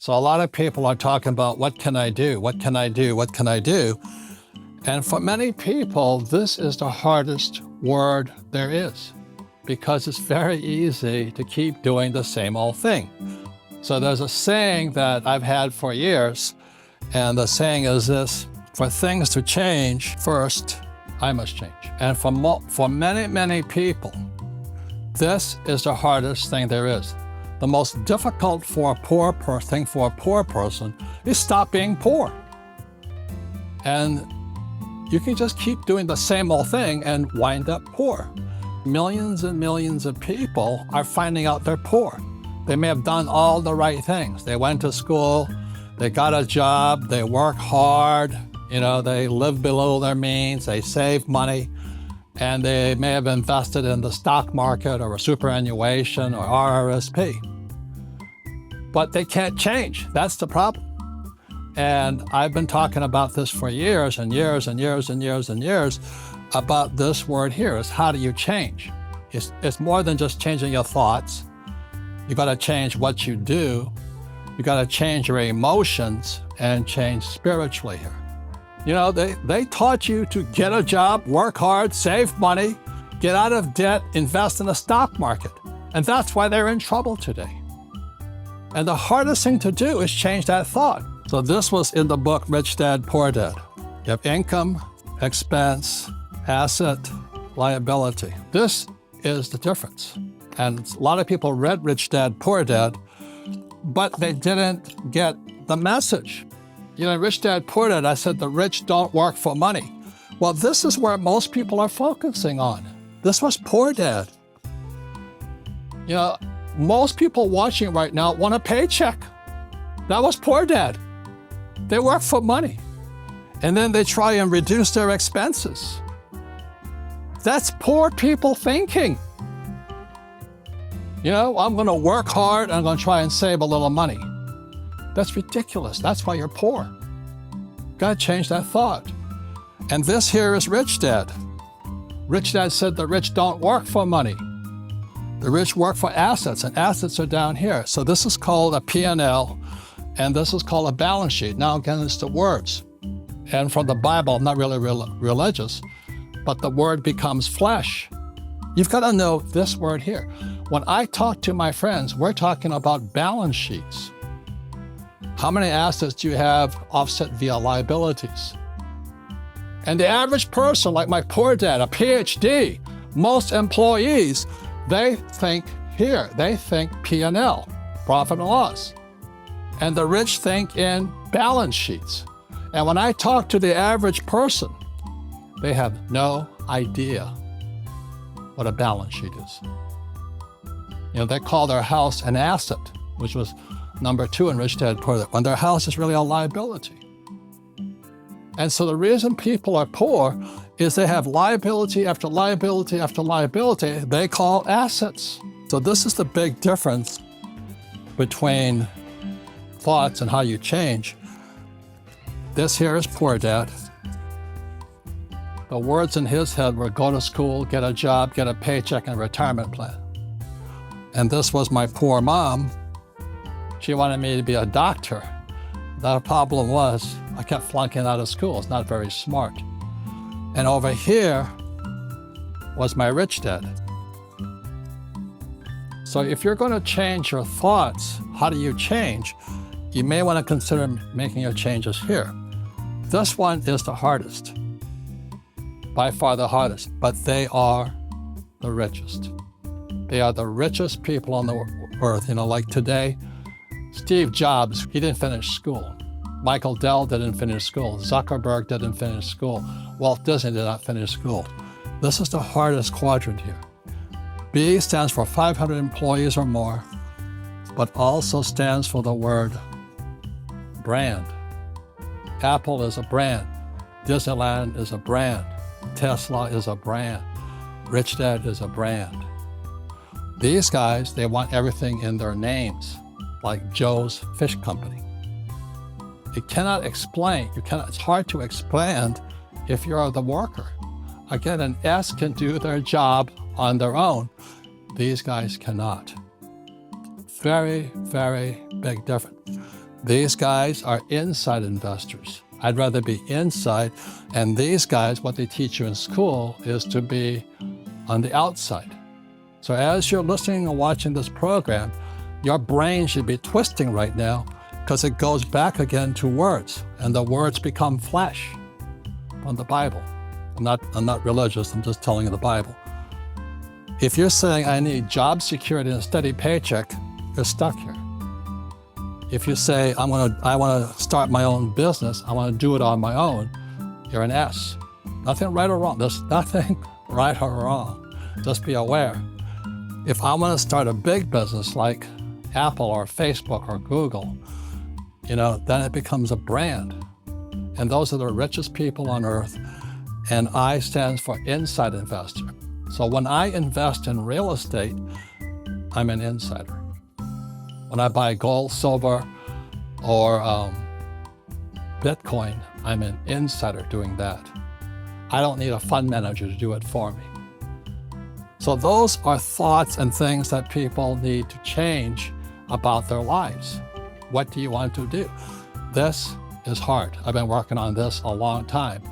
So a lot of people are talking about, what can I do? What can I do? What can I do? And for many people, this is the hardest word there is, because it's very easy to keep doing the same old thing. So there's a saying that I've had for years, and the saying is this: for things to change, first, I must change. And for many, many people, this is the hardest thing there is. The most difficult for a poor person is stop being poor. And you can just keep doing the same old thing and wind up poor. Millions and millions of people are finding out they're poor. They may have done all the right things. They went to school, they got a job, they work hard, they live below their means, they save money, and they may have invested in the stock market or a superannuation or RRSP. But they can't change. That's the problem. And I've been talking about this for years and years and years and years and years about this word here, is how do you change? It's more than just changing your thoughts. You got to change what you do. You got to change your emotions and change spiritually here. They taught you to get a job, work hard, save money, get out of debt, invest in the stock market. And that's why they're in trouble today. And the hardest thing to do is change that thought. So this was in the book, Rich Dad, Poor Dad. You have income, expense, asset, liability. This is the difference. And a lot of people read Rich Dad, Poor Dad, but they didn't get the message. Rich Dad, Poor Dad, I said the rich don't work for money. Well, this is where most people are focusing on. This was Poor Dad. Most people watching right now want a paycheck. That was Poor Dad. They work for money. And then they try and reduce their expenses. That's poor people thinking. I'm going to work hard and I'm going to try and save a little money. That's ridiculous. That's why you're poor. Got to change that thought. And this here is Rich Dad. Rich Dad said the rich don't work for money. The rich work for assets, and assets are down here. So this is called a P&L, and this is called a balance sheet. Now, again, it's the words. And from the Bible, I'm not really religious, but the word becomes flesh. You've got to know this word here. When I talk to my friends, we're talking about balance sheets. How many assets do you have offset via liabilities? And the average person, like my poor dad, a PhD, most employees, they think here, they think P&L, profit and loss. And the rich think in balance sheets. And when I talk to the average person, they have no idea what a balance sheet is. They call their house an asset, which was number 2 in Rich Dad, Poor Dad, when their house is really a liability. And so the reason people are poor is they have liability after liability after liability they call assets. So this is the big difference between thoughts and how you change. This here is Poor Dad. The words in his head were go to school, get a job, get a paycheck, and a retirement plan. And this was my poor mom. She wanted me to be a doctor. The problem was I kept flunking out of school. It's not very smart. And over here was my rich dad. So if you're going to change your thoughts, how do you change? You may want to consider making your changes here. This one is the hardest, by far the hardest, but they are the richest. They are the richest people on the earth. Like today, Steve Jobs, he didn't finish school. Michael Dell didn't finish school. Zuckerberg didn't finish school. Walt Disney did not finish school. This is the hardest quadrant here. B stands for 500 employees or more, but also stands for the word brand. Apple is a brand. Disneyland is a brand. Tesla is a brand. Rich Dad is a brand. These guys, they want everything in their names, like Joe's Fish Company. You cannot explain, it's hard to expand if you're the worker. Again, an S can do their job on their own. These guys cannot. Very, very big difference. These guys are inside investors. I'd rather be inside. And these guys, what they teach you in school is to be on the outside. So as you're listening and watching this program, your brain should be twisting right now because it goes back again to words, and the words become flesh from the Bible. I'm not religious, I'm just telling you the Bible. If you're saying I need job security and a steady paycheck, you're stuck here. If you say I want to start my own business, I want to do it on my own, you're an S. Nothing right or wrong. There's nothing right or wrong. Just be aware. If I want to start a big business like Apple or Facebook or Google, then it becomes a brand. And those are the richest people on earth. And I stands for inside investor. So when I invest in real estate, I'm an insider. When I buy gold, silver, or Bitcoin, I'm an insider doing that. I don't need a fund manager to do it for me. So those are thoughts and things that people need to change about their lives. What do you want to do? This is hard. I've been working on this a long time.